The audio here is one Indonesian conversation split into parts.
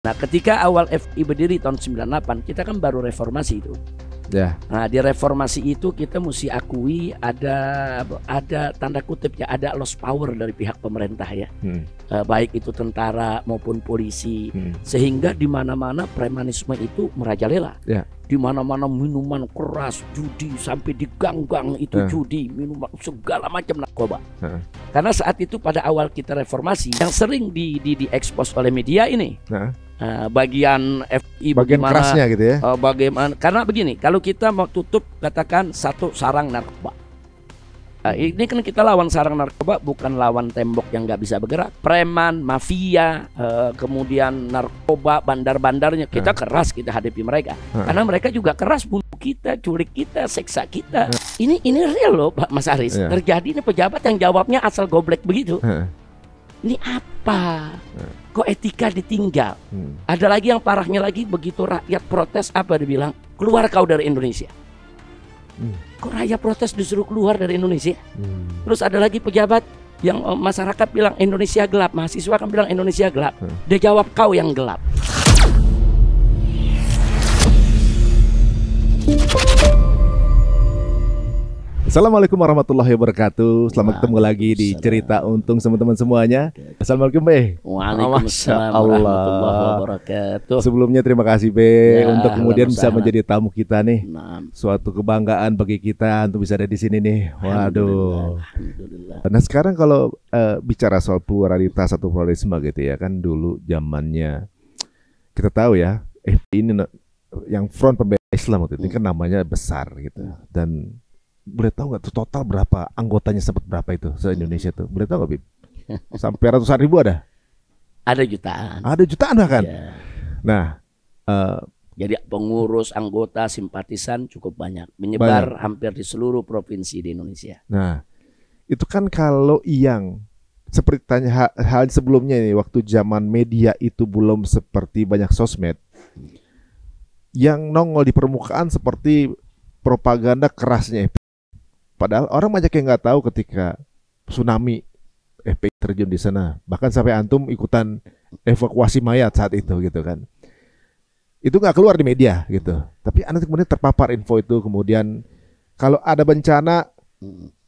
Nah, ketika awal FPI berdiri tahun 98, kita kan baru reformasi itu. Ya. Nah, di reformasi itu kita mesti akui ada tanda kutip ya, ada lost power dari pihak pemerintah ya. Baik itu tentara maupun polisi. Sehingga di mana-mana premanisme itu merajalela. Ya. Di mana-mana minuman keras, judi, sampai di gang-gang itu judi, minuman segala macam narkoba. Karena saat itu pada awal kita reformasi yang sering diekspos oleh media ini. Bagian FI bagian kerasnya gitu ya. Bagaimana? Karena begini, kalau kita mau tutup katakan satu sarang narkoba. Ini kan kita lawan sarang narkoba, bukan lawan tembok yang nggak bisa bergerak. Preman, mafia, kemudian narkoba, bandar-bandarnya kita keras kita hadapi mereka. Karena mereka juga keras bunuh kita, culik kita, seksa kita. Ini real loh Pak Mas Aris. Terjadi ini pejabat yang jawabnya asal goblek begitu. Ini apa? Kok etika ditinggal? Ada lagi yang parahnya lagi, begitu rakyat protes apa dibilang? Keluar kau dari Indonesia. Kok rakyat protes disuruh keluar dari Indonesia? Terus ada lagi pejabat yang masyarakat bilang Indonesia gelap, mahasiswa kan bilang Indonesia gelap. Dia jawab kau yang gelap. Assalamualaikum warahmatullahi wabarakatuh. Selamat ketemu lagi di Cerita Untung teman-teman semuanya. Assalamualaikum Be. Waalaikumsalam warahmatullahi wabarakatuh. Sebelumnya terima kasih Be untuk kemudian bisa menjadi tamu kita nih. Suatu kebanggaan bagi kita untuk bisa ada di sini nih. Waduh. Nah sekarang kalau bicara soal pluralitas atau pluralisme gitu ya, kan dulu zamannya kita tahu ya, ini yang Front Pembela Islam waktu itu kan namanya besar gitu. Dan boleh tahu nggak tuh total berapa anggotanya, sempat berapa itu se-Indonesia tuh? Boleh tahu nggak Bib? Sampai ratusan ribu ada? Ada jutaan. Ada jutaan bahkan. Ya. Nah, jadi pengurus, anggota, simpatisan cukup banyak, menyebar hampir di seluruh provinsi di Indonesia. Nah, itu kan kalau yang seperti tanya hal sebelumnya nih, waktu zaman media itu belum seperti banyak sosmed, yang nongol di permukaan seperti propaganda kerasnya. Padahal orang banyak yang nggak tahu ketika tsunami FPI terjun di sana. Bahkan sampai antum ikutan evakuasi mayat saat itu gitu kan. Itu nggak keluar di media gitu. Tapi anda kemudian terpapar info itu. Kemudian kalau ada bencana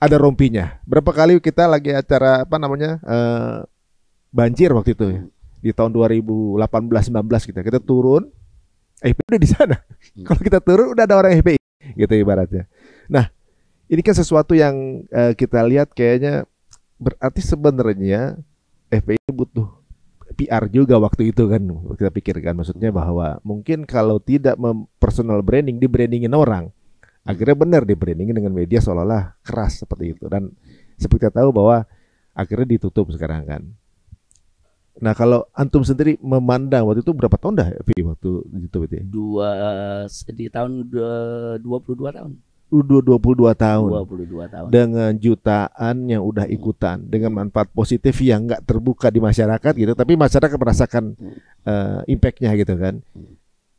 ada rompinya. Berapa kali kita lagi acara banjir waktu itu di tahun 2018-19 kita turun, FPI udah di sana. Kalau kita turun udah ada orang FPI gitu ibaratnya. Nah, ini kan sesuatu yang kita lihat kayaknya berarti sebenarnya FPI butuh PR juga waktu itu kan, kita pikirkan, maksudnya bahwa mungkin kalau tidak personal branding, di-brandingin orang, akhirnya benar di-brandingin dengan media seolah-olah keras seperti itu. Dan seperti kita tahu bahwa akhirnya ditutup sekarang kan. Nah kalau antum sendiri memandang waktu itu berapa tahun dah FPI waktu ditutup itu? Di tahun 22 tahun. Udah 22 tahun. 22 tahun. Dengan jutaan yang udah ikutan, dengan manfaat positif yang nggak terbuka di masyarakat gitu, tapi masyarakat merasakan impact-nya gitu kan.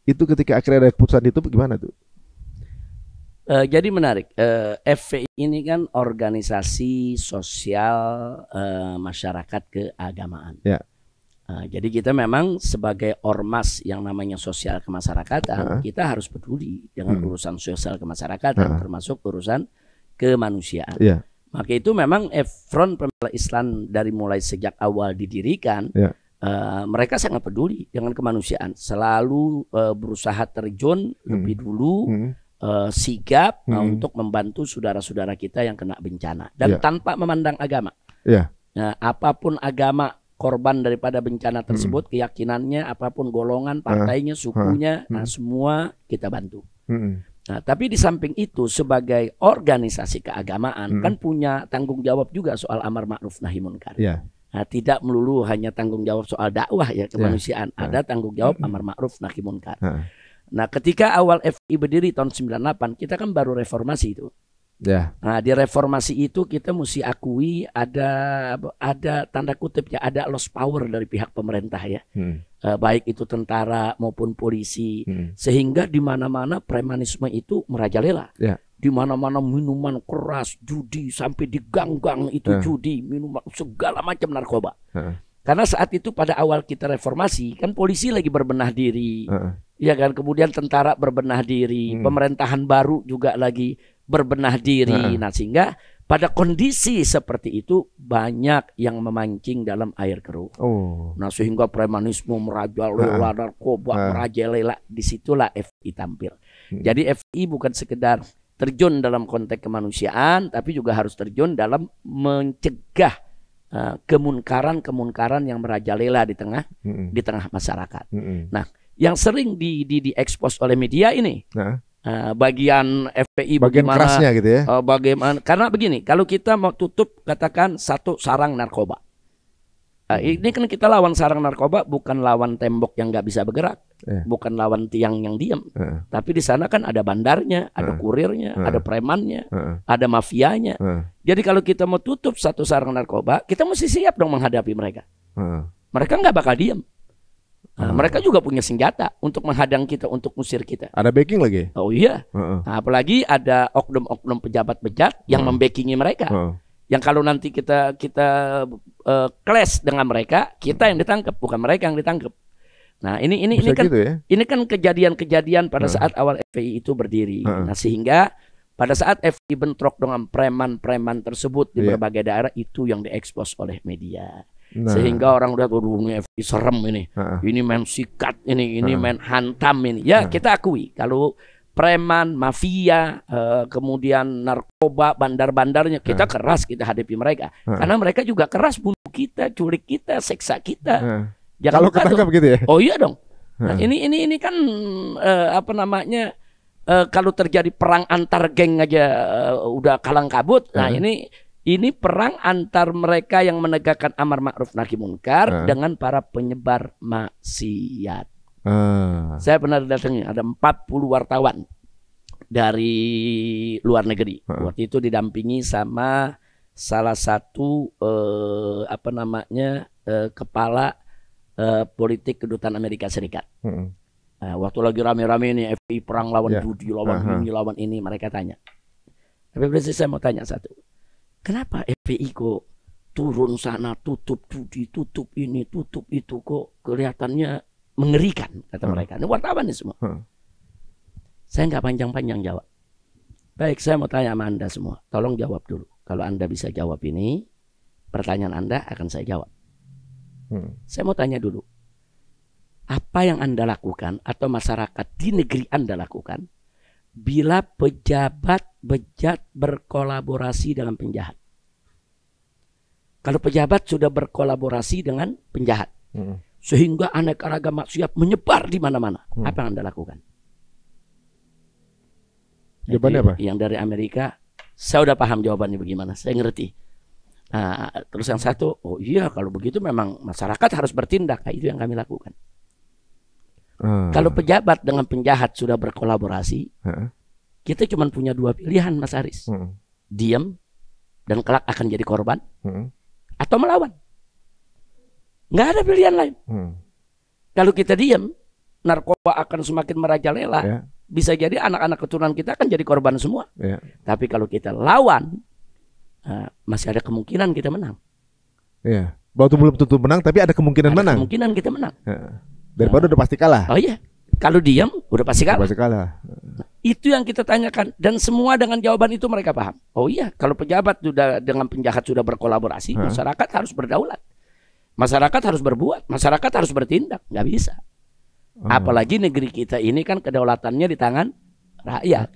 Itu ketika akhirnya ada keputusan itu gimana tuh? Jadi menarik. FPI ini kan organisasi sosial masyarakat keagamaan. Ya. Jadi kita memang sebagai ormas yang namanya sosial kemasyarakatan, kita harus peduli dengan urusan sosial kemasyarakatan, termasuk urusan kemanusiaan. Maka itu memang Front Pembela Islam dari mulai sejak awal didirikan, mereka sangat peduli dengan kemanusiaan, selalu berusaha terjun lebih dulu, sigap untuk membantu saudara-saudara kita yang kena bencana, dan tanpa memandang agama. Nah, apapun agama korban daripada bencana tersebut, keyakinannya, apapun golongan, partainya, sukunya, nah semua kita bantu. Nah, tapi di samping itu sebagai organisasi keagamaan kan punya tanggung jawab juga soal amar ma'ruf nahi munkar. Nah, tidak melulu hanya tanggung jawab soal dakwah ya kemanusiaan, ada tanggung jawab amar ma'ruf nahi munkar. Nah, ketika awal FPI berdiri tahun 98, kita kan baru reformasi itu. Nah, di reformasi itu kita mesti akui ada tanda kutip ya, ada lost power dari pihak pemerintah ya. Baik itu tentara maupun polisi. Sehingga di mana-mana premanisme itu merajalela. Di mana-mana minuman keras, judi, sampai di gang-gang itu judi, minuman segala macam narkoba. Karena saat itu pada awal kita reformasi kan polisi lagi berbenah diri, ya kan. Kemudian tentara berbenah diri, pemerintahan baru juga lagi berbenah diri. Nah sehingga pada kondisi seperti itu banyak yang memancing dalam air keruh. Nah sehingga premanisme merajalela, narkoba merajalela, disitulah FPI tampil. Jadi FPI bukan sekedar terjun dalam konteks kemanusiaan, tapi juga harus terjun dalam mencegah kemunkaran yang merajalela di tengah masyarakat. Nah, yang sering diekspos oleh media ini bagian FPI bagian bagaimana, kerasnya gitu ya. Bagaimana? Karena begini, kalau kita mau tutup katakan satu sarang narkoba, ini kan kita lawan sarang narkoba bukan lawan tembok yang nggak bisa bergerak, bukan lawan tiang yang diam, tapi di sana kan ada bandarnya, ada kurirnya, ada premannya, ada mafianya. Jadi kalau kita mau tutup satu sarang narkoba, kita mesti siap dong menghadapi mereka. Mereka nggak bakal diam. Mereka juga punya senjata untuk menghadang kita, untuk musir kita. Ada backing lagi? Oh iya. Apalagi ada oknum-oknum pejabat bejat yang membackingi mereka. Yang kalau nanti kita clash dengan mereka, kita yang ditangkap, bukan mereka yang ditangkap. Nah ini kan gitu ya? Ini kan kejadian-kejadian pada saat awal FPI itu berdiri. Nah sehingga pada saat FPI bentrok dengan preman-preman tersebut di berbagai daerah, itu yang diekspos oleh media. Sehingga orang udah ini FPI serem ini main sikat ini main hantam ini. Ya kita akui kalau preman, mafia, kemudian narkoba, bandar-bandarnya kita keras kita hadapi mereka. Karena mereka juga keras bunuh kita, culik kita, seksa kita. Kalau ketangkap gitu ya? Oh iya dong. Nah, ini kan apa namanya? Kalau terjadi perang antar geng aja udah kalang kabut. Nah ini perang antar mereka yang menegakkan amar ma'ruf nahi munkar dengan para penyebar maksiat. Saya pernah datangin ada 40 wartawan dari luar negeri. Waktu itu didampingi sama salah satu kepala politik kedutaan Amerika Serikat. Waktu lagi rame-rame ini FPI perang lawan judi, lawan ini, mereka tanya. Tapi saya mau tanya satu. Kenapa FPI kok turun sana, tutup judi, tutup ini, tutup itu, kok kelihatannya mengerikan, kata mereka. Ini wartawan nih semua. Saya nggak panjang-panjang jawab. Baik, saya mau tanya sama Anda semua. Tolong jawab dulu. Kalau Anda bisa jawab ini, pertanyaan Anda akan saya jawab. Saya mau tanya dulu. Apa yang Anda lakukan atau masyarakat di negeri Anda lakukan bila pejabat bejat berkolaborasi dengan penjahat? Kalau pejabat sudah berkolaborasi dengan penjahat, sehingga aneka ragam maksiat menyebar di mana-mana, apa yang Anda lakukan? Jawabannya apa? Yang dari Amerika, saya udah paham jawabannya bagaimana, saya ngerti. Nah, terus yang satu, oh iya kalau begitu memang masyarakat harus bertindak. Nah, itu yang kami lakukan. Kalau pejabat dengan penjahat sudah berkolaborasi, kita cuma punya dua pilihan, Mas Aris. Diam dan kelak akan jadi korban, atau melawan. Nggak ada pilihan lain. Kalau kita diam, narkoba akan semakin merajalela. Bisa jadi anak-anak keturunan kita akan jadi korban semua. Tapi kalau kita lawan, masih ada kemungkinan kita menang. Waktu belum tentu menang, tapi ada kemungkinan menang. Kemungkinan kita menang. Daripada udah pasti kalah. Oh iya, kalau diam udah pasti kalah. Pasti kalah. Itu yang kita tanyakan, dan semua dengan jawaban itu mereka paham. Oh iya, kalau pejabat sudah dengan penjahat sudah berkolaborasi, masyarakat harus berdaulat. Masyarakat harus berbuat, masyarakat harus bertindak. Nggak bisa. Apalagi negeri kita ini kan kedaulatannya di tangan rakyat.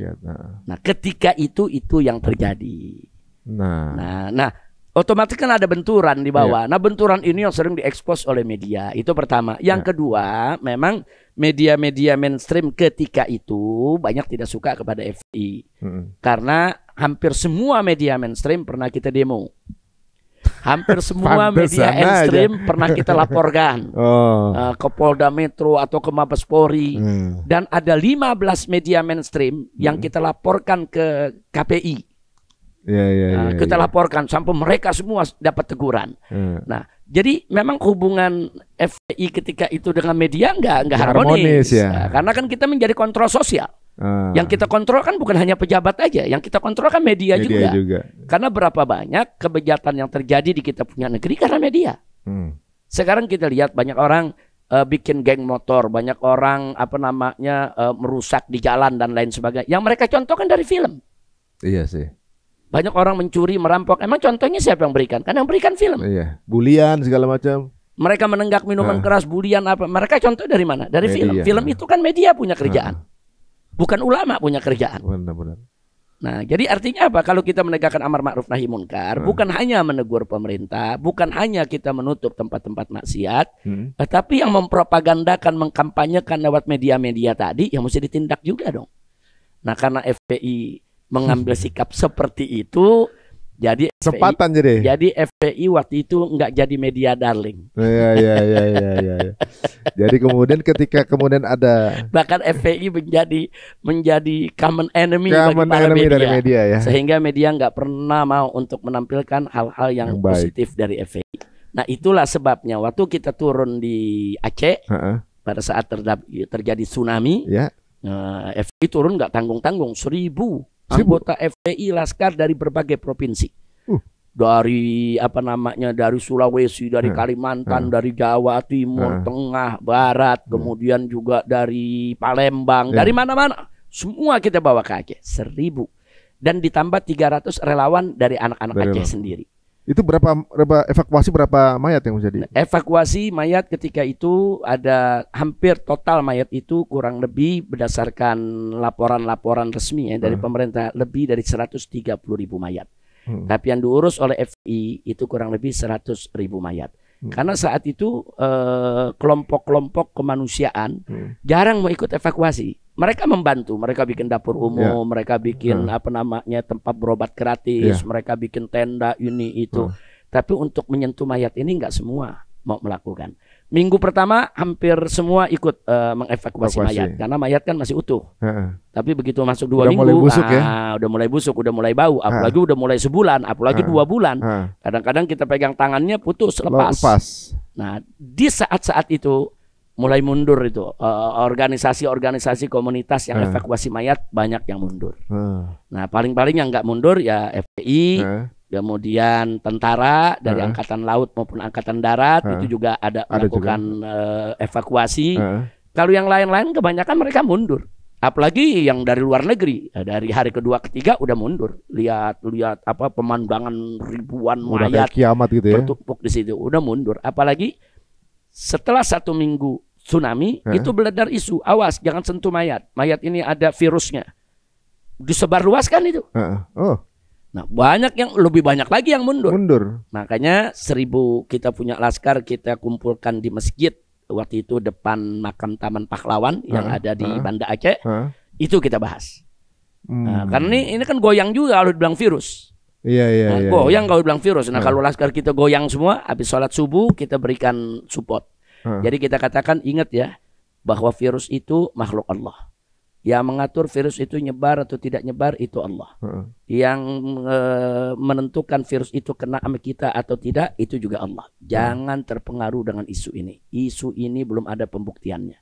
Nah, ketika itu yang terjadi. Nah, otomatis kan ada benturan di bawah. Nah, benturan ini yang sering diekspos oleh media. Itu pertama. Yang kedua, memang media-media mainstream ketika itu banyak tidak suka kepada FPI. Karena hampir semua media mainstream pernah kita demo. Hampir semua media mainstream pernah kita laporkan ke Polda Metro atau ke Mabes Polri. Dan ada 15 media mainstream yang kita laporkan ke KPI. Kita laporkan sampai mereka semua dapat teguran. Nah, jadi memang hubungan FPI ketika itu dengan media nggak harmonis. Karena kan kita menjadi kontrol sosial. Yang kita kontrol kan bukan hanya pejabat aja, yang kita kontrol kan media juga. Karena berapa banyak kebejatan yang terjadi di kita punya negeri karena media. Sekarang kita lihat banyak orang bikin geng motor, banyak orang merusak di jalan dan lain sebagainya. Yang mereka contohkan dari film. Iya sih. Banyak orang mencuri, merampok. Emang contohnya siapa yang berikan? Kan yang berikan film. Iya. Bulian segala macam. Mereka menenggak minuman keras, bulian apa? Mereka contoh dari mana? Dari film. Film itu kan media punya kerjaan. Bukan ulama punya kerjaan. Benar-benar. Nah, jadi artinya apa? Kalau kita menegakkan amar ma'ruf nahi munkar, bukan hanya menegur pemerintah, bukan hanya kita menutup tempat-tempat maksiat, tetapi yang mempropagandakan, mengkampanyekan lewat media-media tadi, yang mesti ditindak juga dong. Nah, karena FPI mengambil sikap seperti itu, jadi Sepatan jadi FPI waktu itu nggak jadi media darling. Iya. Jadi kemudian ketika ada bahkan FPI menjadi common enemy bagi para media. Dari media ya. Sehingga media nggak pernah mau untuk menampilkan hal-hal yang positif dari FPI. Nah, itulah sebabnya waktu kita turun di Aceh pada saat terjadi tsunami, FPI turun nggak tanggung-tanggung, 1.000 anggota FPI laskar dari berbagai provinsi. Dari dari Sulawesi, dari Kalimantan, dari Jawa Timur, Tengah, Barat, kemudian juga dari Palembang, dari mana-mana. Semua kita bawa ke Aceh, 1.000. Dan ditambah 300 relawan dari anak-anak Aceh sendiri. Itu evakuasi berapa mayat yang bisa Evakuasi mayat ketika itu ada hampir total mayat itu kurang lebih berdasarkan laporan-laporan resmi dari pemerintah lebih dari 130.000 mayat. Tapi yang diurus oleh FPI itu kurang lebih 100.000 mayat. Karena saat itu kelompok-kelompok kemanusiaan jarang mau ikut evakuasi. Mereka membantu, mereka bikin dapur umum, mereka bikin tempat berobat gratis, mereka bikin tenda ini itu. Tapi untuk menyentuh mayat ini nggak semua mau melakukan. Minggu pertama hampir semua ikut mengevakuasi mayat karena mayat kan masih utuh. Tapi begitu masuk 2 minggu, udah mulai busuk, udah mulai bau, apalagi udah mulai sebulan, apalagi 2 bulan. Kadang-kadang kita pegang tangannya putus, lepas. Nah, di saat-saat itu mulai mundur itu organisasi-organisasi komunitas yang evakuasi mayat banyak yang mundur. Nah, paling-paling yang nggak mundur ya FPI. Kemudian tentara dari angkatan laut maupun angkatan darat itu juga ada melakukan evakuasi. Kalau yang lain-lain kebanyakan mereka mundur. Apalagi yang dari luar negeri, dari hari kedua ketiga udah mundur. Lihat pemandangan ribuan mayat kiamat gitu ya. Bertumpuk di situ, udah mundur. Apalagi setelah 1 minggu tsunami itu beredar isu, awas jangan sentuh mayat. Mayat ini ada virusnya. Disebarluaskan itu. Nah, lebih banyak lagi yang mundur. Makanya 1.000 kita punya laskar kita kumpulkan di masjid waktu itu depan makam Taman Pahlawan yang ada di Banda Aceh. Itu kita bahas. Nah, karena ini kan goyang juga kalau dibilang virus. Goyang kalau dibilang virus. Nah, kalau laskar kita goyang semua, habis sholat subuh kita berikan support. Jadi kita katakan ingat ya bahwa virus itu makhluk Allah. Yang mengatur virus itu nyebar atau tidak nyebar itu Allah. Yang menentukan virus itu kena sama kita atau tidak itu juga Allah. Jangan terpengaruh dengan isu ini. Isu ini belum ada pembuktiannya.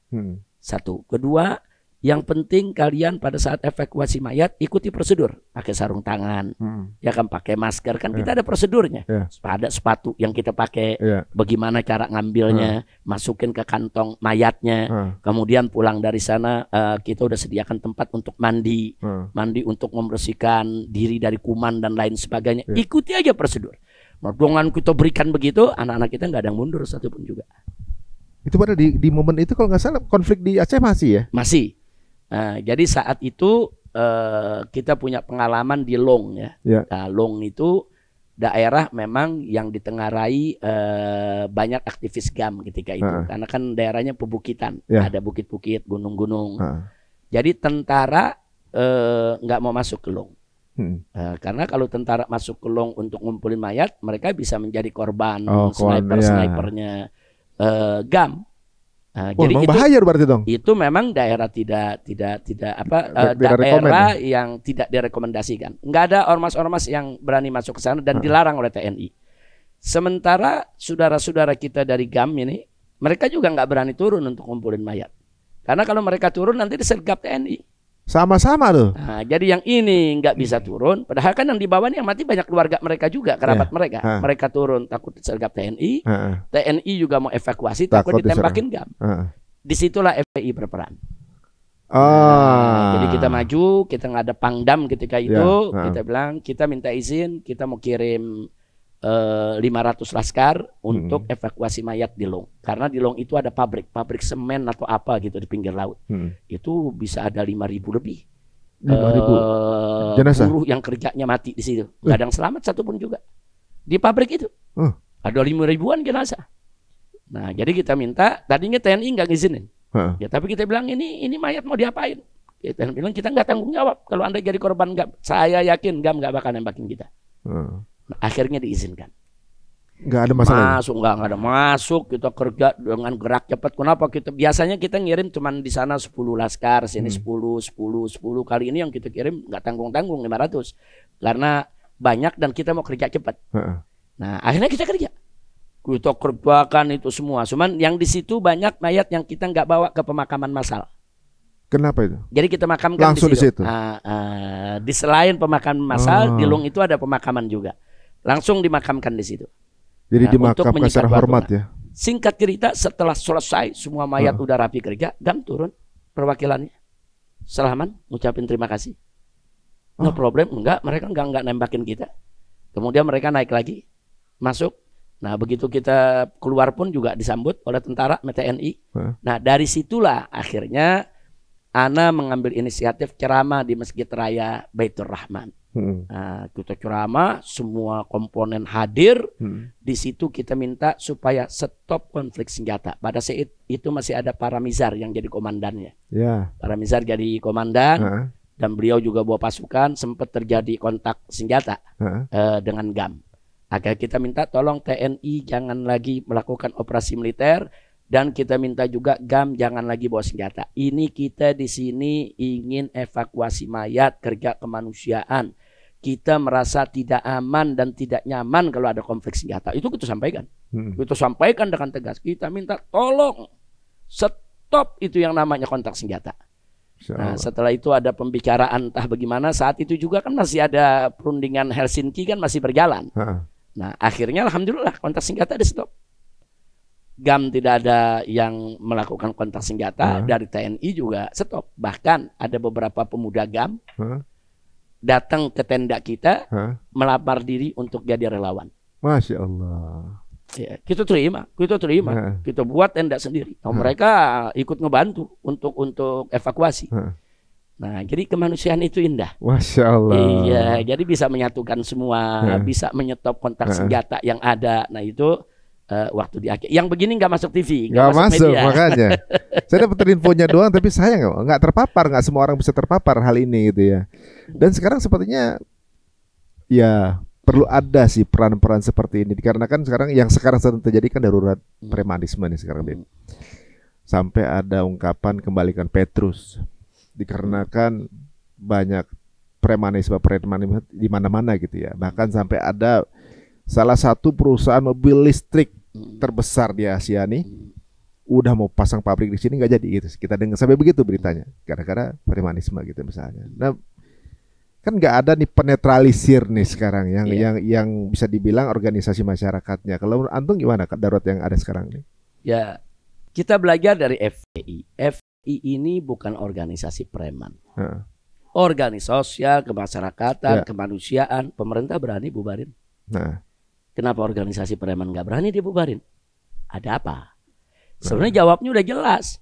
Satu. Kedua, yang penting kalian pada saat evakuasi mayat ikuti prosedur. Pakai sarung tangan, ya kan pakai masker kan kita ada prosedurnya. Ada sepatu yang kita pakai. Bagaimana cara ngambilnya, masukin ke kantong mayatnya. Kemudian pulang dari sana kita udah sediakan tempat untuk mandi, mandi untuk membersihkan diri dari kuman dan lain sebagainya. Ikuti aja prosedur. Dengan kita berikan begitu, anak-anak kita nggak ada yang mundur satupun juga. Itu pada di momen itu kalau nggak salah konflik di Aceh masih ya? Masih. Jadi saat itu kita punya pengalaman di Long ya. Nah, Long itu daerah memang yang ditengarai banyak aktivis GAM ketika itu. Karena kan daerahnya pebukitan, ada bukit-bukit, gunung-gunung. Jadi tentara nggak mau masuk ke Long. Karena kalau tentara masuk ke Long untuk ngumpulin mayat, mereka bisa menjadi korban snipernya GAM. Jadi itu bahaya berarti dong. Itu memang daerah daerah yang tidak direkomendasikan. Nggak ada ormas-ormas yang berani masuk ke sana dan dilarang oleh TNI. Sementara saudara-saudara kita dari GAM ini, mereka juga nggak berani turun untuk ngumpulin mayat. Karena kalau mereka turun nanti disergap TNI. Sama-sama tuh. Nah, jadi yang ini nggak bisa turun, padahal kan yang di bawah ini yang mati banyak keluarga mereka juga, kerabat mereka. Mereka turun takut disergap TNI, TNI juga mau evakuasi takut ditembakin GAM. Disitulah FPI berperan. Jadi kita maju, kita nggak ada Pangdam ketika itu, kita bilang kita minta izin, kita mau kirim 500 laskar untuk evakuasi mayat di Long. Karena di Long itu ada pabrik semen atau apa gitu di pinggir laut. Itu bisa ada 5.000 lebih. 5.000 jenazah buruh yang kerjanya mati di situ. Gak ada yang selamat satupun juga. Di pabrik itu. Ada 5.000-an jenazah. Nah, jadi kita minta, tadinya TNI nggak ngizinin. Ya, tapi kita bilang ini mayat mau diapain? Kita bilang kita nggak tanggung jawab. Kalau Anda jadi korban GAM, saya yakin GAM nggak bakal nembakin kita. Nah, akhirnya diizinkan. Nggak ada masalah. Nggak ada masuk. Kita kerja dengan gerak cepat. Kenapa biasanya kita ngirim cuman di sana 10 laskar, sini 10 kali ini yang kita kirim nggak tanggung-tanggung 500 karena banyak dan kita mau kerja cepat. Nah, akhirnya kita kerja. Kita kerjakan itu semua. Cuman yang di situ banyak mayat yang kita nggak bawa ke pemakaman massal. Kenapa itu? Jadi kita makamkan langsung di situ. Di selain pemakaman massal, di Long itu ada pemakaman juga. Langsung dimakamkan di situ. Jadi dimakamkan secara hormat ya. Singkat cerita, setelah selesai semua mayat udah rapi kerja, GAM turun perwakilannya. Salaman, ngucapin terima kasih. No problem, mereka enggak nembakin kita. Kemudian mereka naik lagi, masuk. Nah, begitu kita keluar pun juga disambut oleh tentara TNI. Nah, dari situlah akhirnya Ana mengambil inisiatif ceramah di Masjid Raya Baitur Rahman. Nah, kita ceramah, semua komponen hadir. Di situ kita minta supaya stop konflik senjata. Pada saat itu masih ada Paramizar yang jadi komandannya. Paramizar jadi komandan dan beliau juga bawa pasukan. Sempat terjadi kontak senjata dengan GAM. Agar kita minta tolong TNI jangan lagi melakukan operasi militer. Dan kita minta juga GAM jangan lagi bawa senjata. Ini kita di sini ingin evakuasi mayat, kerja kemanusiaan. Kita merasa tidak aman dan tidak nyaman kalau ada konflik senjata. Itu kita sampaikan. Kita sampaikan dengan tegas. Kita minta tolong stop itu yang namanya kontak senjata. Nah, setelah itu ada pembicaraan entah bagaimana. Saat itu juga kan masih ada perundingan Helsinki kan masih berjalan. Nah, akhirnya alhamdulillah kontak senjata di stop. GAM tidak ada yang melakukan kontak senjata. Dari TNI juga stop. Bahkan ada beberapa pemuda GAM datang ke tenda kita melamar diri untuk jadi relawan. Masya Allah. Ya, kita terima. Kita buat tenda sendiri. Mereka ikut ngebantu untuk evakuasi. Nah, jadi kemanusiaan itu indah. Masya Allah. Iya, jadi bisa menyatukan semua, bisa menyetop kontak senjata yang ada. Nah, itu waktu di akhir. Yang begini nggak masuk TV, nggak masuk media. Makanya. Saya dapat infonya doang, tapi saya nggak terpapar, nggak semua orang bisa terpapar hal ini gitu ya. Dan sekarang sepertinya ya perlu ada sih peran-peran seperti ini, dikarenakan sekarang yang sedang terjadi kan darurat premanisme nih sekarang, Beb. Sampai ada ungkapan kembalikan Petrus, dikarenakan banyak premanisme di mana-mana gitu ya. Bahkan sampai ada salah satu perusahaan mobil listrik terbesar di Asia nih udah mau pasang pabrik di sini nggak jadi gitu. Kita dengar sampai begitu beritanya, gara-gara premanisme gitu misalnya. Nah, kan nggak ada nih penetralisir nih sekarang yang bisa dibilang organisasi masyarakatnya. Kalau antum gimana darurat yang ada sekarang nih? Ya, kita belajar dari FPI. FPI ini bukan organisasi preman. Organisasi sosial, kemasyarakatan, kemanusiaan. Pemerintah berani bubarin. Kenapa organisasi preman nggak berani dibubarin? Ada apa? Sebenarnya jawabnya udah jelas.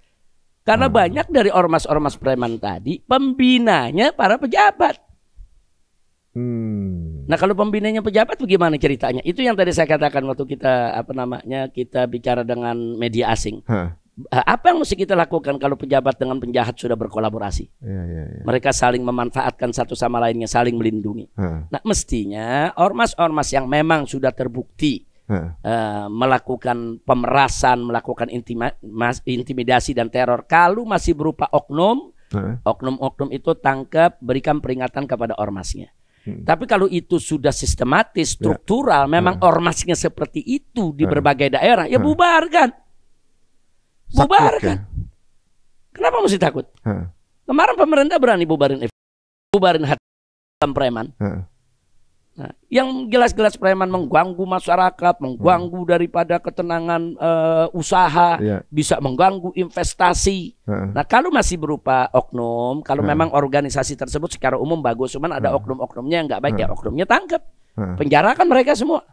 Karena banyak dari ormas-ormas preman tadi pembinanya para pejabat. Nah, kalau pembinanya pejabat bagaimana ceritanya? Itu yang tadi saya katakan waktu kita kita bicara dengan media asing. Apa yang mesti kita lakukan kalau pejabat dengan penjahat sudah berkolaborasi? Mereka saling memanfaatkan satu sama lainnya, saling melindungi. Nah, mestinya ormas-ormas yang memang sudah terbukti melakukan pemerasan, melakukan intimidasi dan teror, kalau masih berupa oknum itu tangkap, berikan peringatan kepada ormasnya. Tapi kalau itu sudah sistematis, struktural, memang ormasnya seperti itu di berbagai daerah, ya bubarkan. Bubarkan. Kenapa mesti takut? Kemarin pemerintah berani bubarin hati preman. Nah, yang jelas-jelas preman mengganggu masyarakat, mengganggu daripada ketenangan usaha, bisa mengganggu investasi. Nah, kalau masih berupa oknum, kalau memang organisasi tersebut secara umum bagus, cuman ada oknum-oknumnya yang nggak baik, ya oknumnya tangkap, penjarakan mereka semua.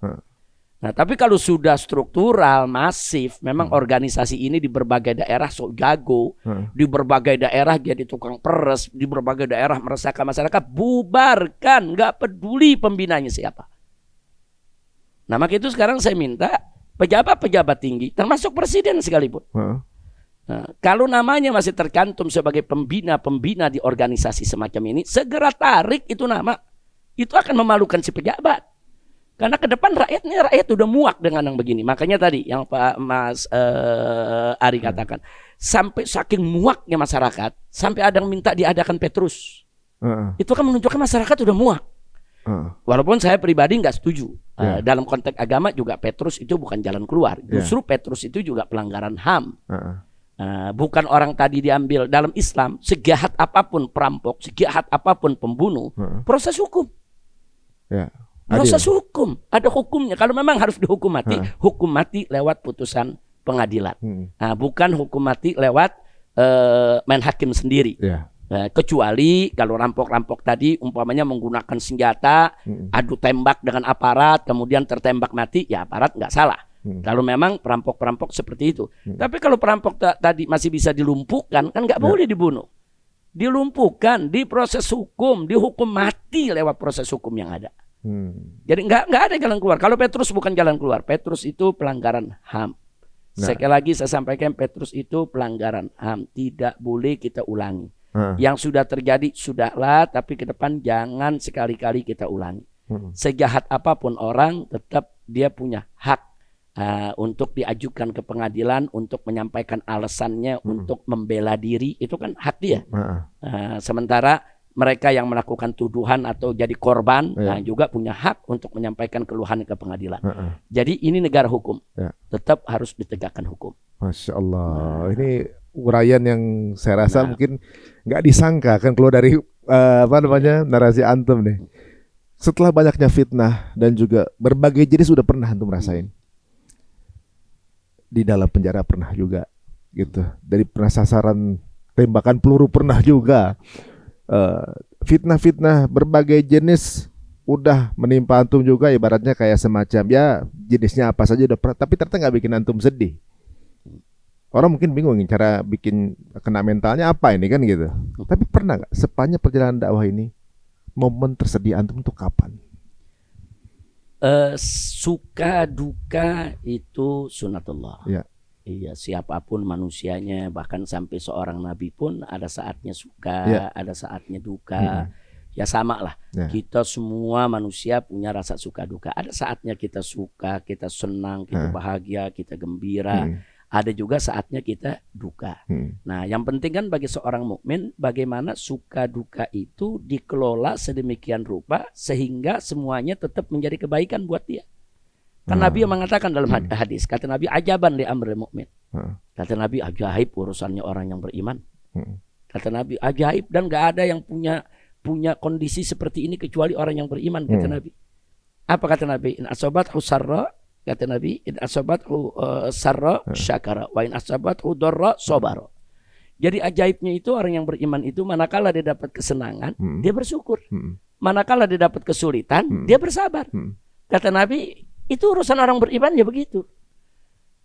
Nah, tapi kalau sudah struktural, masif, memang organisasi ini di berbagai daerah sok jago, di berbagai daerah jadi tukang peres, di berbagai daerah meresahkan masyarakat, bubarkan, nggak peduli pembinanya siapa. Nah, maka itu sekarang saya minta pejabat-pejabat tinggi, termasuk presiden sekalipun, nah, kalau namanya masih tercantum sebagai pembina-pembina di organisasi semacam ini, segera tarik itu nama. Itu akan memalukan si pejabat. Karena ke depan rakyat udah muak dengan yang begini. Makanya tadi yang Pak Mas Ari katakan, sampai saking muaknya masyarakat, sampai ada yang minta diadakan Petrus. Itu kan menunjukkan masyarakat udah muak. Walaupun saya pribadi nggak setuju. Dalam konteks agama juga Petrus itu bukan jalan keluar. Justru Petrus itu juga pelanggaran HAM. Bukan orang tadi diambil. Dalam Islam, sejahat apapun perampok, sejahat apapun pembunuh, proses hukum. Proses hukum, ada hukumnya. Kalau memang harus dihukum mati, hukum mati lewat putusan pengadilan. Nah, bukan hukum mati lewat main hakim sendiri. Kecuali kalau rampok-rampok tadi umpamanya menggunakan senjata, adu tembak dengan aparat, kemudian tertembak mati, ya aparat nggak salah. Kalau memang perampok-perampok seperti itu. Tapi kalau perampok tadi masih bisa dilumpuhkan, kan nggak boleh dibunuh. Dilumpuhkan, diproses hukum, dihukum mati lewat proses hukum yang ada. Jadi nggak ada jalan keluar. Kalau Petrus bukan jalan keluar. Petrus itu pelanggaran HAM. Sekali lagi saya sampaikan, Petrus itu pelanggaran HAM. Tidak boleh kita ulangi. Yang sudah terjadi sudahlah, tapi ke depan jangan sekali-kali kita ulangi. Sejahat apapun orang, tetap dia punya hak untuk diajukan ke pengadilan, untuk menyampaikan alasannya, untuk membela diri. Itu kan hak dia. Sementara mereka yang melakukan tuduhan atau jadi korban juga punya hak untuk menyampaikan keluhan ke pengadilan. Jadi ini negara hukum, tetap harus ditegakkan hukum. Masya Allah, ini uraian yang saya rasa mungkin nggak disangka kan keluar dari narasi antum nih. Setelah banyaknya fitnah dan juga berbagai jenis sudah pernah antum rasain. Di dalam penjara pernah juga, gitu. Dari pernah sasaran tembakan peluru pernah juga. Fitnah-fitnah berbagai jenis udah menimpa antum juga, ibaratnya kayak semacam ya jenisnya apa saja udah pernah, tapi ternyata nggak bikin antum sedih. Orang mungkin bingung cara bikin kena mentalnya apa ini kan gitu. Tapi pernah nggak sepanjang perjalanan dakwah ini momen tersedih antum itu kapan? Suka duka itu sunatullah. Iya, siapapun manusianya, bahkan sampai seorang nabi pun ada saatnya suka, ada saatnya duka. Ya sama lah. Kita semua manusia punya rasa suka duka. Ada saatnya kita suka, kita senang, kita bahagia, kita gembira. Ada juga saatnya kita duka. Nah, yang penting kan bagi seorang mukmin, bagaimana suka duka itu dikelola sedemikian rupa sehingga semuanya tetap menjadi kebaikan buat dia. Kan Nabi yang mengatakan dalam hadis, kata Nabi, ajaban li amril mukmin. Kata Nabi, ajaib urusannya orang yang beriman. Kata Nabi, ajaib, dan gak ada yang punya kondisi seperti ini kecuali orang yang beriman, kata Nabi. Apa kata Nabi? In asobathu sarra, kata Nabi, in asobathu sarra syakara, wa in asobathu darra sobara. Jadi ajaibnya itu orang yang beriman itu manakala dia dapat kesenangan, dia bersyukur. Manakala dia dapat kesulitan, dia bersabar. Kata Nabi, itu urusan orang beriman ya begitu.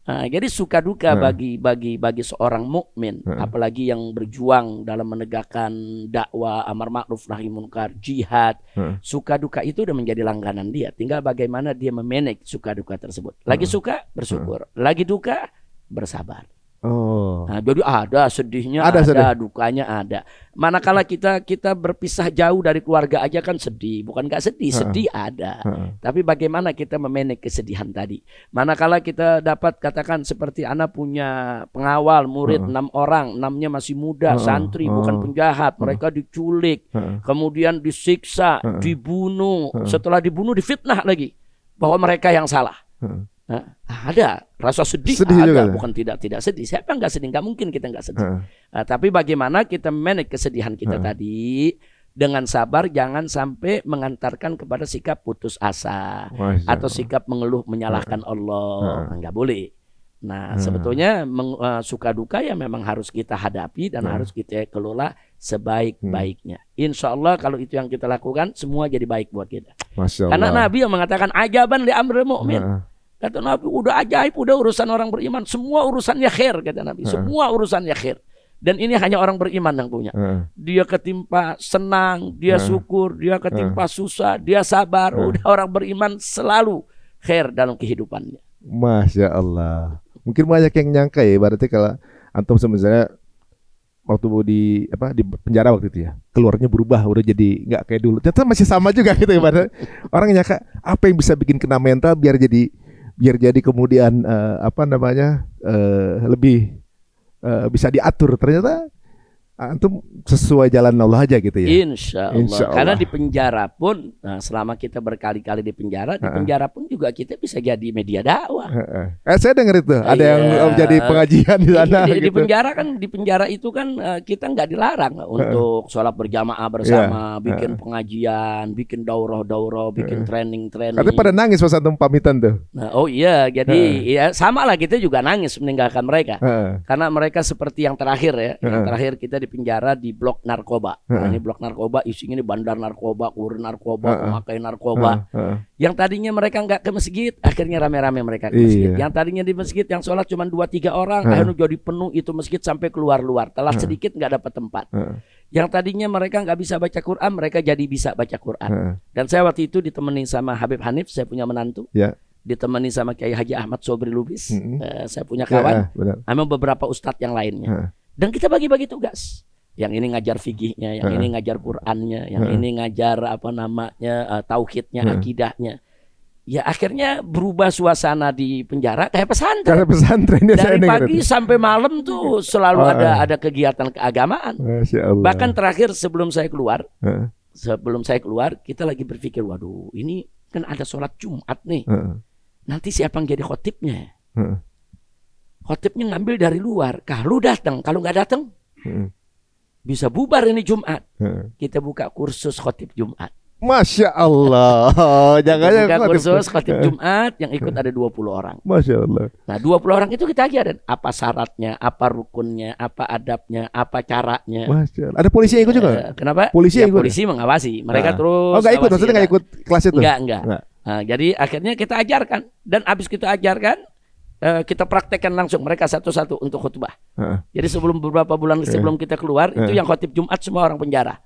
Nah, jadi suka duka bagi seorang mukmin, apalagi yang berjuang dalam menegakkan dakwah, amar ma'ruf nahi munkar, jihad, suka duka itu udah menjadi langganan dia. Tinggal bagaimana dia memanage suka duka tersebut. Lagi suka bersyukur, lagi duka bersabar. Nah, jadi ada sedihnya, ada dukanya ada. Manakala kita berpisah jauh dari keluarga aja kan sedih, bukan nggak sedih, sedih ada. Tapi bagaimana kita memanage kesedihan tadi? Manakala kita dapat katakan seperti anak punya pengawal murid 6 orang, 6-nya masih muda, santri bukan penjahat, mereka diculik, kemudian disiksa, dibunuh, setelah dibunuh difitnah lagi bahwa mereka yang salah. Ada rasa sedih ada juga, bukan tidak sedih. Siapa yang nggak sedih? Nggak mungkin kita nggak sedih. Tapi bagaimana kita manage kesedihan kita tadi dengan sabar, jangan sampai mengantarkan kepada sikap putus asa atau sikap mengeluh menyalahkan Allah. Nggak boleh. Nah, sebetulnya suka duka ya memang harus kita hadapi dan harus kita kelola sebaik-baiknya. Insya Allah kalau itu yang kita lakukan, semua jadi baik buat kita. Karena Nabi yang mengatakan ajaban li amril mu'min. Kata Nabi, udah ajaib, udah urusan orang beriman. Semua urusannya khair, kata Nabi. Semua urusannya khair. Dan ini hanya orang beriman yang punya. Dia ketimpa senang, dia syukur, dia ketimpa susah, dia sabar. Udah orang beriman selalu khair dalam kehidupannya. Masya Allah. Mungkin banyak yang nyangka ya, berarti kalau antum sebenarnya waktu di penjara waktu itu ya, keluarnya berubah, udah jadi nggak kayak dulu. Ternyata masih sama juga gitu ya. Orang nyangka apa yang bisa bikin kena mental biar jadi kemudian lebih bisa diatur. Ternyata antum sesuai jalan Allah aja gitu ya. Insya Allah. Karena di penjara pun, selama kita berkali-kali di penjara pun juga kita bisa jadi media dakwah. Saya dengar itu ada yang jadi pengajian di sana. Di penjara kan, di penjara itu kan kita nggak dilarang untuk sholat berjamaah bersama, bikin pengajian, bikin daurah, bikin training. Katanya pada nangis pas antum pamitan tuh. Oh iya, jadi ya sama lah, kita juga nangis meninggalkan mereka. Karena mereka seperti yang terakhir ya, yang terakhir kita di penjara di blok narkoba. Nah, ini blok narkoba, isinya ini bandar narkoba, kurir narkoba, pemakai narkoba. Yang tadinya mereka nggak ke masjid, akhirnya rame-rame mereka ke masjid. Yang tadinya di masjid yang sholat cuma 2-3 orang, akhirnya jadi penuh itu masjid sampai keluar-luar. Telat sedikit nggak dapat tempat. Yang tadinya mereka nggak bisa baca Quran, mereka jadi bisa baca Quran. Dan saya waktu itu ditemani sama Habib Hanif, saya punya menantu. Ditemani sama Kiai Haji Ahmad Sobri Lubis, saya punya kawan, sama beberapa ustadz yang lainnya. Dan kita bagi-bagi tugas. Yang ini ngajar fikihnya, yang ini ngajar Qur'annya, yang ini ngajar tauhidnya, akidahnya. Ya akhirnya berubah suasana di penjara kayak pesantren. Kayak pesantren. Dari pagi sampai malam tuh selalu ada kegiatan keagamaan. Masya Allah. Bahkan terakhir sebelum saya keluar, kita lagi berpikir, waduh, ini kan ada sholat Jumat nih. Nanti siapa yang jadi khotibnya? Khotibnya ngambil dari luar. Kalau datang, kalau nggak datang, bisa bubar ini Jumat. Kita buka kursus khotib Jumat. Masya Allah. Jangan buka kursus khotib Jumat, yang ikut ada 20 orang. Masya Allah. Nah 20 orang itu kita ajarin apa syaratnya, apa rukunnya, apa adabnya, apa caranya. Masya Allah. Ada polisi yang ikut juga? Kenapa? Polisi ya, polisi mengawasi. Mereka terus. Oh nggak ikut, maksudnya nggak ikut kelas itu? Enggak. Nah, jadi akhirnya kita ajarkan, dan abis kita ajarkan, kita praktekkan langsung mereka satu-satu untuk khutbah. Jadi sebelum beberapa bulan sebelum kita keluar, itu yang khotib Jumat semua orang penjara.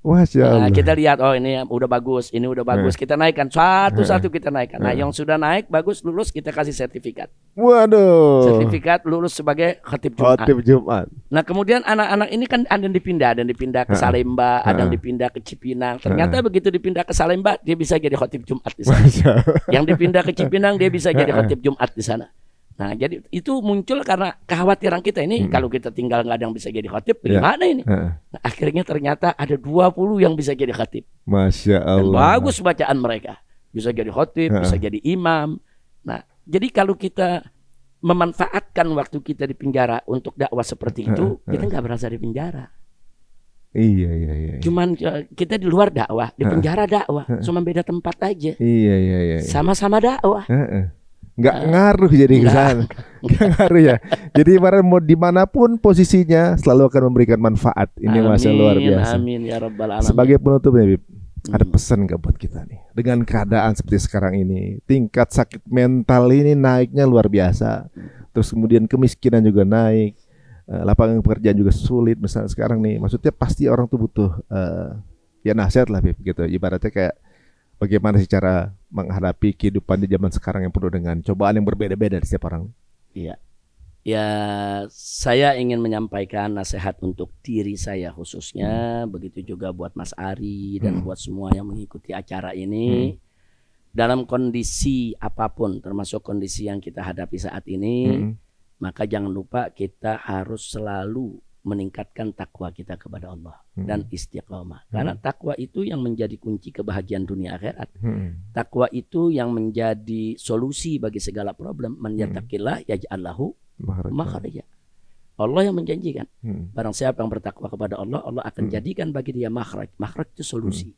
Nah, kita lihat, oh ini udah bagus, ini udah bagus, kita naikkan satu-satu, kita naikkan. Nah yang sudah naik bagus, lulus, kita kasih sertifikat. Waduh. Sertifikat lulus sebagai khotib Jumat. Nah kemudian anak-anak ini kan ada yang dipindah ke Salemba, ada yang dipindah ke Cipinang. Ternyata begitu dipindah ke Salemba, dia bisa jadi khotib Jumat di sana. Yang dipindah ke Cipinang, dia bisa jadi khotib Jumat di sana. Nah jadi itu muncul karena kekhawatiran kita ini, kalau kita tinggal nggak ada yang bisa jadi khatib, gimana ini? Nah, akhirnya ternyata ada 20 yang bisa jadi khatib. Masya Allah. Dan bagus bacaan mereka, bisa jadi khatib, bisa jadi imam. Nah jadi kalau kita memanfaatkan waktu kita di penjara untuk dakwah seperti itu, kita nggak berasa di penjara. Iya. Cuman kita di luar dakwah, di penjara dakwah, cuma beda tempat aja. Iya. Sama-sama dakwah. Nggak ngaruh jadi ke sana. Nggak ngaruh ya. Jadi mau dimanapun posisinya selalu akan memberikan manfaat. Ini masa luar biasa. Amin ya rabbal alamin. Sebagai penutup nih, Bib, ada pesan nggak buat kita nih? Dengan keadaan seperti sekarang ini, tingkat sakit mental ini naiknya luar biasa. Terus kemudian kemiskinan juga naik, lapangan pekerjaan juga sulit. Misalnya sekarang nih, maksudnya pasti orang tuh butuh ya nasihat lah, Bib, gitu. Ibaratnya kayak bagaimana sih cara menghadapi kehidupan di zaman sekarang yang penuh dengan cobaan yang berbeda-beda di setiap orang? Iya. Ya, saya ingin menyampaikan nasihat untuk diri saya khususnya, begitu juga buat Mas Ari dan buat semua yang mengikuti acara ini. Dalam kondisi apapun, termasuk kondisi yang kita hadapi saat ini, maka jangan lupa kita harus selalu meningkatkan takwa kita kepada Allah dan istiqomah. Karena takwa itu yang menjadi kunci kebahagiaan dunia akhirat. Takwa itu yang menjadi solusi bagi segala problem. Man yattaqillah yaj'al lahu makhraja. Allah yang menjanjikan. Barang siapa yang bertakwa kepada Allah, Allah akan jadikan bagi dia makhraj. Makhraj itu solusi.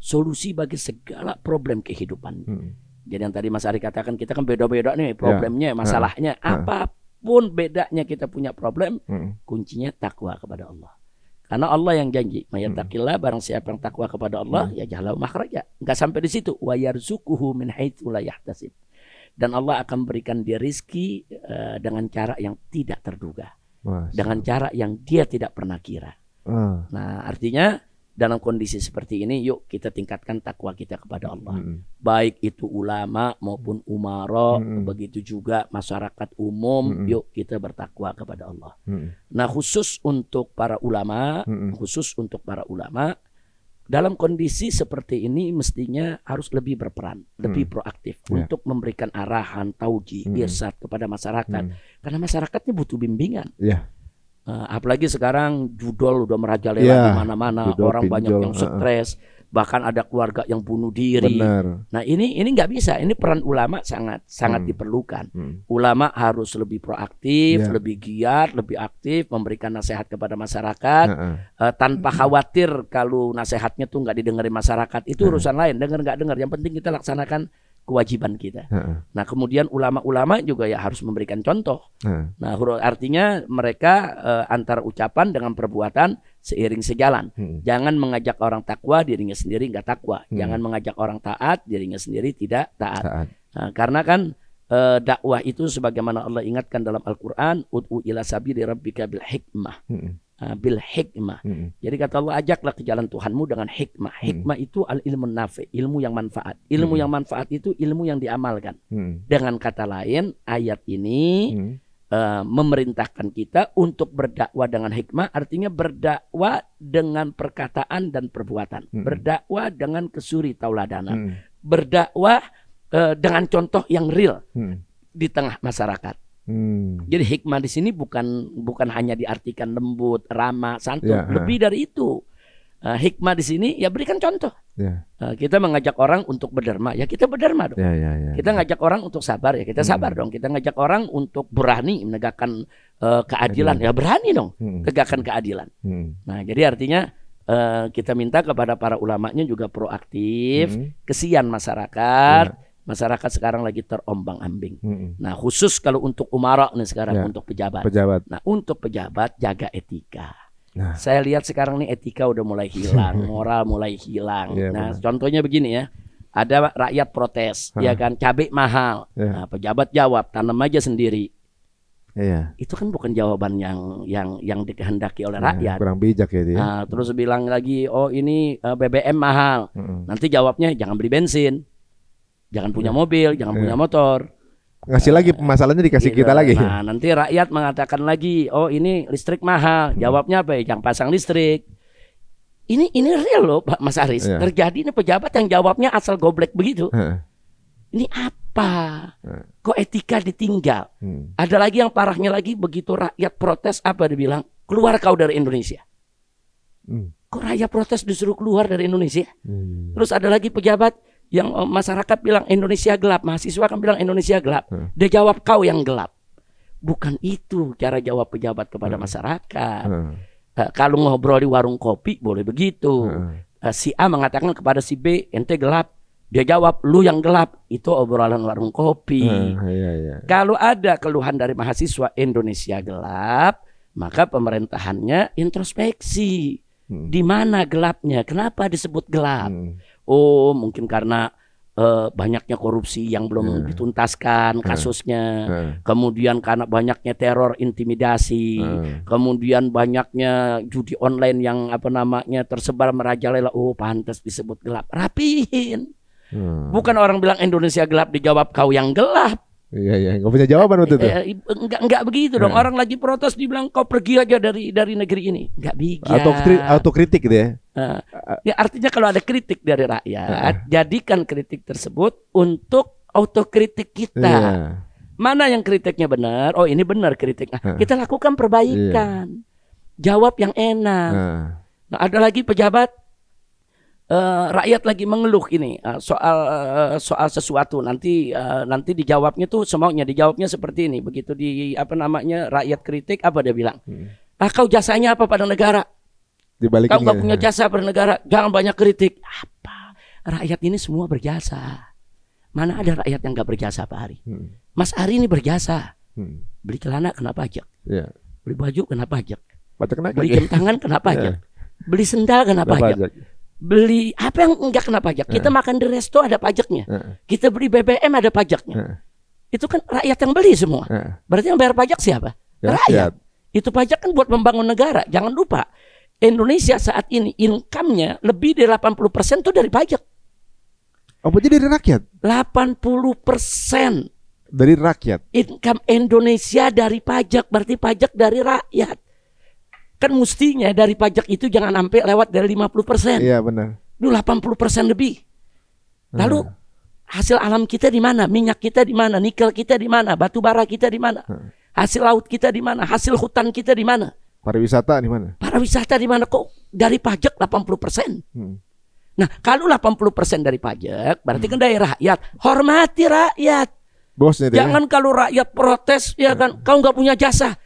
Solusi bagi segala problem kehidupan. Jadi yang tadi Mas Ari katakan, kita kan beda-beda nih problemnya, masalahnya. Apapun bedanya kita punya problem, kuncinya takwa kepada Allah. Karena Allah yang janji, mayattaqillah, barang siapa yang takwa kepada Allah, ya jalahu makhraja. Enggak sampai di situ, wa yarzuquhu min haitsu la yahtasib. Dan Allah akan berikan dia rizki dengan cara yang tidak terduga. Dengan cara yang dia tidak pernah kira. Nah, artinya dalam kondisi seperti ini, yuk kita tingkatkan takwa kita kepada Allah. Baik itu ulama maupun umara, begitu juga masyarakat umum, yuk kita bertakwa kepada Allah. Nah, khusus untuk para ulama, dalam kondisi seperti ini mestinya harus lebih berperan, lebih proaktif untuk memberikan arahan, tauji, irsyad kepada masyarakat. Karena masyarakatnya butuh bimbingan. Apalagi sekarang judol udah merajalela di mana-mana, orang banyak yang stres, bahkan ada keluarga yang bunuh diri. Nah ini nggak bisa, ini peran ulama sangat diperlukan. Ulama harus lebih proaktif, lebih giat, lebih aktif, memberikan nasihat kepada masyarakat tanpa khawatir kalau nasihatnya tuh nggak didengar masyarakat. Itu urusan lain, dengar nggak dengar, yang penting kita laksanakan kewajiban kita. Nah kemudian ulama-ulama juga ya harus memberikan contoh. Nah artinya mereka antara ucapan dengan perbuatan seiring sejalan. Jangan mengajak orang takwa, dirinya sendiri nggak takwa. Jangan mengajak orang taat, dirinya sendiri tidak taat. Nah, karena kan dakwah itu sebagaimana Allah ingatkan dalam Al-Quran, ud'u ila sabili rabbika bil hikmah. Bil hikmah. Jadi kata Allah, ajaklah ke jalan Tuhanmu dengan hikmah. Hikmah itu al-ilmu nafi, ilmu yang manfaat. Ilmu yang manfaat itu ilmu yang diamalkan. Dengan kata lain, ayat ini memerintahkan kita untuk berdakwah dengan hikmah, artinya berdakwah dengan perkataan dan perbuatan. Berdakwah dengan kesuri tauladanan. Berdakwah dengan contoh yang real di tengah masyarakat. Jadi hikmah di sini bukan hanya diartikan lembut, ramah, santun, lebih dari itu. Hikmah di sini ya berikan contoh. Kita mengajak orang untuk berderma, ya kita berderma dong. Kita ngajak orang untuk sabar, ya kita sabar dong. Kita ngajak orang untuk berani menegakkan keadilan, ya berani dong tegakkan keadilan. Nah jadi artinya kita minta kepada para ulamanya juga proaktif, kesian masyarakat. Masyarakat sekarang lagi terombang-ambing. Nah khusus kalau untuk umara nih sekarang, untuk pejabat. Nah untuk pejabat jaga etika. Saya lihat sekarang nih etika udah mulai hilang, moral mulai hilang. Nah contohnya begini ya, ada rakyat protes, ya kan, cabai mahal. Nah, pejabat jawab, tanam aja sendiri. Itu kan bukan jawaban yang dikehendaki oleh rakyat. Kurang bijak ya dia. Nah, terus bilang lagi, oh ini BBM mahal. Nanti jawabnya jangan beli bensin. Jangan punya mobil, jangan punya motor. Ngasih lagi masalahnya dikasih kita lagi. Nah nanti rakyat mengatakan lagi, oh ini listrik mahal. Jawabnya apa ya? Jangan pasang listrik. Ini real loh Pak Mas Aris. Terjadi ini pejabat yang jawabnya asal goblek begitu. Ini apa? Kok etika ditinggal? Ada lagi yang parahnya lagi, begitu rakyat protes apa dibilang? Keluar kau dari Indonesia. Kok rakyat protes disuruh keluar dari Indonesia? Terus ada lagi pejabat yang masyarakat bilang Indonesia gelap, mahasiswa kan bilang Indonesia gelap. Dia jawab kau yang gelap. Bukan itu cara jawab pejabat kepada masyarakat. Kalau ngobrol di warung kopi boleh begitu. Si A mengatakan kepada si B, ente gelap. Dia jawab, lu yang gelap. Itu obrolan warung kopi. Kalau ada keluhan dari mahasiswa Indonesia gelap, maka pemerintahannya introspeksi. Di mana gelapnya? Kenapa disebut gelap? Oh mungkin karena banyaknya korupsi yang belum dituntaskan kasusnya, kemudian karena banyaknya teror intimidasi, kemudian banyaknya judi online yang tersebar merajalela. Oh pantas disebut gelap. Rapihin. Bukan orang bilang Indonesia gelap dijawab kau yang gelap. Iya, nggak punya jawaban waktu itu. Enggak begitu dong. Orang lagi protes dibilang kau pergi aja dari negeri ini. Enggak bijak. Atau kritik gitu ya. Ya artinya kalau ada kritik dari rakyat, jadikan kritik tersebut untuk autokritik kita. Mana yang kritiknya benar? Oh ini benar kritiknya. Kita lakukan perbaikan. Jawab yang enak. Nah, ada lagi pejabat, rakyat lagi mengeluh ini soal sesuatu, nanti dijawabnya tuh semaunya, dijawabnya seperti ini. Begitu rakyat kritik, apa dia bilang? Kau jasanya apa pada negara? Kau nggak punya jasa pada negara, jangan banyak kritik. Apa? Rakyat ini semua berjasa. Mana ada rakyat yang nggak berjasa, Pak Ari? Mas Ari ini berjasa. Beli celana kena pajak, beli baju kena pajak, beli jam tangan kena pajak, beli sendal kena pajak, beli apa yang enggak kena pajak. Kita makan di resto ada pajaknya, kita beli BBM ada pajaknya. Itu kan rakyat yang beli semua. Berarti yang bayar pajak siapa? Rakyat. Itu pajak kan buat membangun negara. Jangan lupa, Indonesia saat ini income-nya lebih dari 80% tuh dari pajak. Oh, jadi dari rakyat? 80% dari rakyat. Income Indonesia dari pajak, berarti pajak dari rakyat. Kan mestinya dari pajak itu jangan sampai lewat dari 50%. Iya, benar. Itu 80% lebih. Lalu hasil alam kita di mana? Minyak kita di mana? Nikel kita di mana? Batu bara kita di mana? Hasil laut kita di mana? Hasil hutan kita di mana? Pariwisata di mana? Pariwisata di mana? Kok dari pajak 80%? Nah, kalau 80% dari pajak, berarti kan dari rakyat. Hormati rakyat. Bosnya jangan kalau rakyat protes, ya kan, kau nggak punya jasa.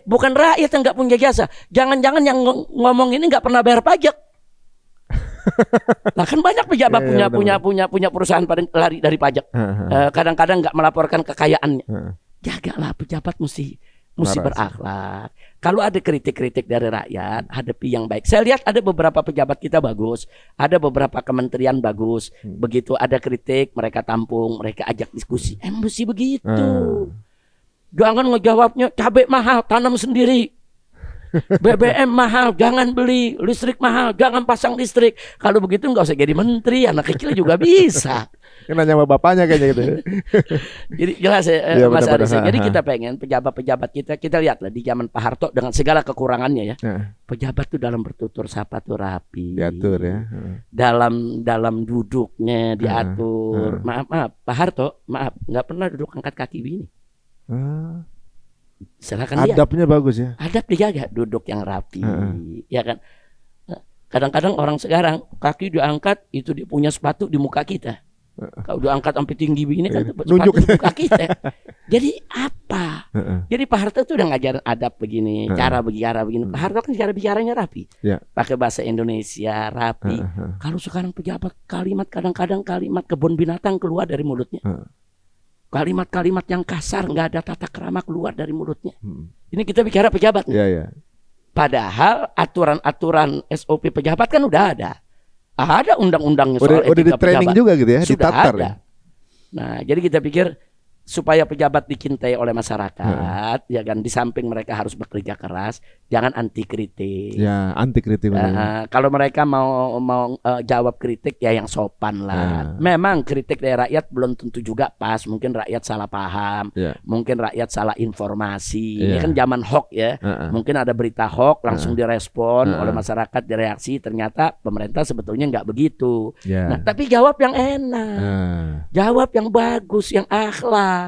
Bukan rakyat yang nggak punya jasa. Jangan-jangan yang ngomong ini nggak pernah bayar pajak. Nah, kan banyak pejabat punya perusahaan pada lari dari pajak. Kadang-kadang nggak melaporkan kekayaannya. Jagalah pejabat mesti berakhlak. Kalau ada kritik-kritik dari rakyat, hadapi yang baik. Saya lihat ada beberapa pejabat kita bagus, ada beberapa kementerian bagus. Begitu ada kritik, mereka tampung, mereka ajak diskusi. Mesti begitu. Jangan ngejawabnya cabai mahal, tanam sendiri. BBM mahal, jangan beli. Listrik mahal, jangan pasang listrik. Kalau begitu nggak usah jadi menteri, anak kecil juga bisa. Nanya sama bapaknya kayaknya gitu. Jadi jelas Mas Aris. Jadi kita pengen pejabat-pejabat kita lihatlah di zaman Pak Harto dengan segala kekurangannya ya. Pejabat tuh dalam bertutur sapa tuh rapi. Diatur ya. Dalam duduknya diatur. Maaf Pak Harto, nggak pernah duduk angkat kaki begini. Silakan adabnya bagus ya. Adab dijaga, duduk yang rapi, ya kan. Kadang-kadang orang sekarang kaki diangkat itu dia punya sepatu di muka kita. Kalau diangkat sampai tinggi begini kan sepatu di muka kita. Jadi apa? Jadi Pak Harto itu udah ngajarin adab begini, cara bicara begini. Pak Harto kan cara bicaranya rapi, pakai bahasa Indonesia rapi. Kalau sekarang pejabat kadang-kadang kalimat kebun binatang keluar dari mulutnya. Kalimat-kalimat yang kasar, nggak ada tata krama keluar dari mulutnya. Ini kita bicara pejabat. Padahal aturan-aturan SOP pejabat kan udah ada. Ada undang-undangnya soal etika udah di training pejabat. juga gitu ya, sudah ditatar ada. Ya? Nah, jadi kita pikir supaya pejabat dicintai oleh masyarakat, ya kan, di samping mereka harus bekerja keras, jangan anti kritik. Ya, anti kritik. Kalau mereka mau jawab kritik ya yang sopan lah. Memang kritik dari rakyat belum tentu juga pas, mungkin rakyat salah paham, mungkin rakyat salah informasi. Ini kan zaman hoax ya. Mungkin ada berita hoax langsung direspon oleh masyarakat, direaksi, ternyata pemerintah sebetulnya nggak begitu. Nah, tapi jawab yang enak. Jawab yang bagus, yang akhlak.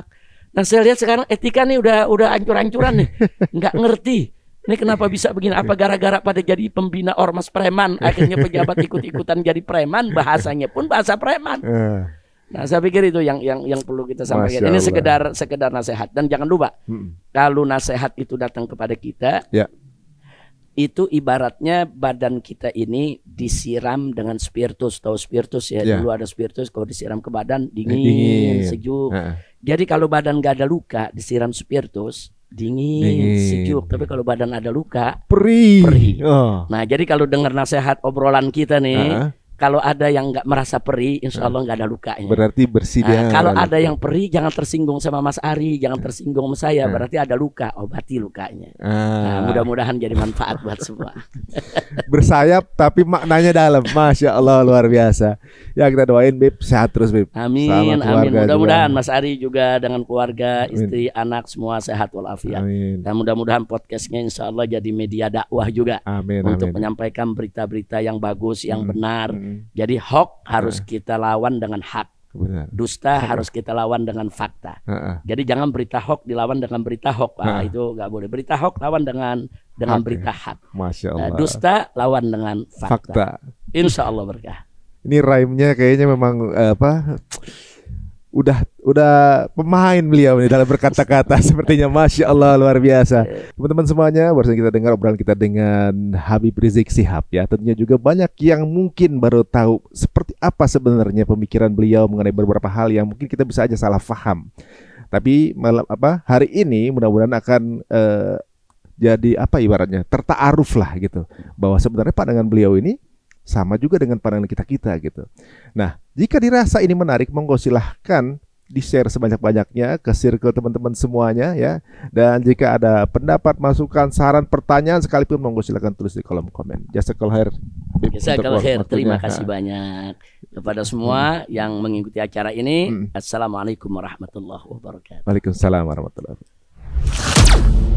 Nah, saya lihat sekarang etika nih udah hancur-hancuran nih, nggak ngerti. Ini kenapa bisa begini? Apa gara-gara pada jadi pembina ormas preman, akhirnya pejabat ikut-ikutan jadi preman, bahasanya pun bahasa preman. Nah, saya pikir itu yang perlu kita sampaikan. Ini sekedar nasihat, dan jangan lupa kalau nasihat itu datang kepada kita, itu ibaratnya badan kita ini disiram dengan spiritus. Tahu spiritus ya? Dulu ada spiritus, kalau disiram ke badan dingin. Sejuk. Jadi kalau badan gak ada luka disiram spiritus dingin, sejuk. Tapi kalau badan ada luka perih. Nah, jadi kalau dengar nasihat obrolan kita nih, kalau ada yang nggak merasa perih, insya Allah nggak ada lukanya. Berarti bersih dia. Kalau ada yang perih, jangan tersinggung sama Mas Ari, jangan tersinggung sama saya. Berarti ada luka, obati lukanya. Nah, mudah-mudahan jadi manfaat buat semua. Bersayap tapi maknanya dalam. Masya Allah, luar biasa. Ya, kita doain Bib sehat terus Bib. Amin, amin. Mudah-mudahan Mas Ari juga dengan keluarga, istri, anak semua sehat walafiat. Dan mudah-mudahan podcastnya insya Allah jadi media dakwah juga. Untuk menyampaikan berita-berita yang bagus, yang benar. Jadi hoax harus kita lawan dengan hak. Dusta harus kita lawan dengan fakta. Jadi jangan berita hoax dilawan dengan berita hoax. Itu nggak boleh. Berita hoax lawan dengan dengan berita hak. Masya Allah. Dusta lawan dengan fakta. Insya Allah berkah. Ini rhyme-nya kayaknya memang udah pemain beliau nih dalam berkata-kata. Sepertinya Masya Allah, luar biasa. Teman-teman semuanya, barusan kita dengar obrolan kita dengan Habib Rizik Syihab ya. Tentunya juga banyak yang mungkin baru tahu seperti apa sebenarnya pemikiran beliau mengenai beberapa hal yang mungkin kita bisa aja salah paham. Tapi hari ini mudah-mudahan akan jadi ibaratnya tertaaruf lah gitu, bahwa sebenarnya pandangan beliau ini sama juga dengan pandangan kita gitu. Nah, jika dirasa ini menarik, monggo silahkan di-share sebanyak-banyaknya ke circle teman-teman semuanya ya. Dan jika ada pendapat, masukan, saran, pertanyaan sekalipun, monggo silahkan tulis di kolom komen. Jazakallahu khair. Jazakallahu khair. Terima kasih banyak kepada semua yang mengikuti acara ini. Assalamualaikum warahmatullahi wabarakatuh. Waalaikumsalam warahmatullahi wabarakatuh.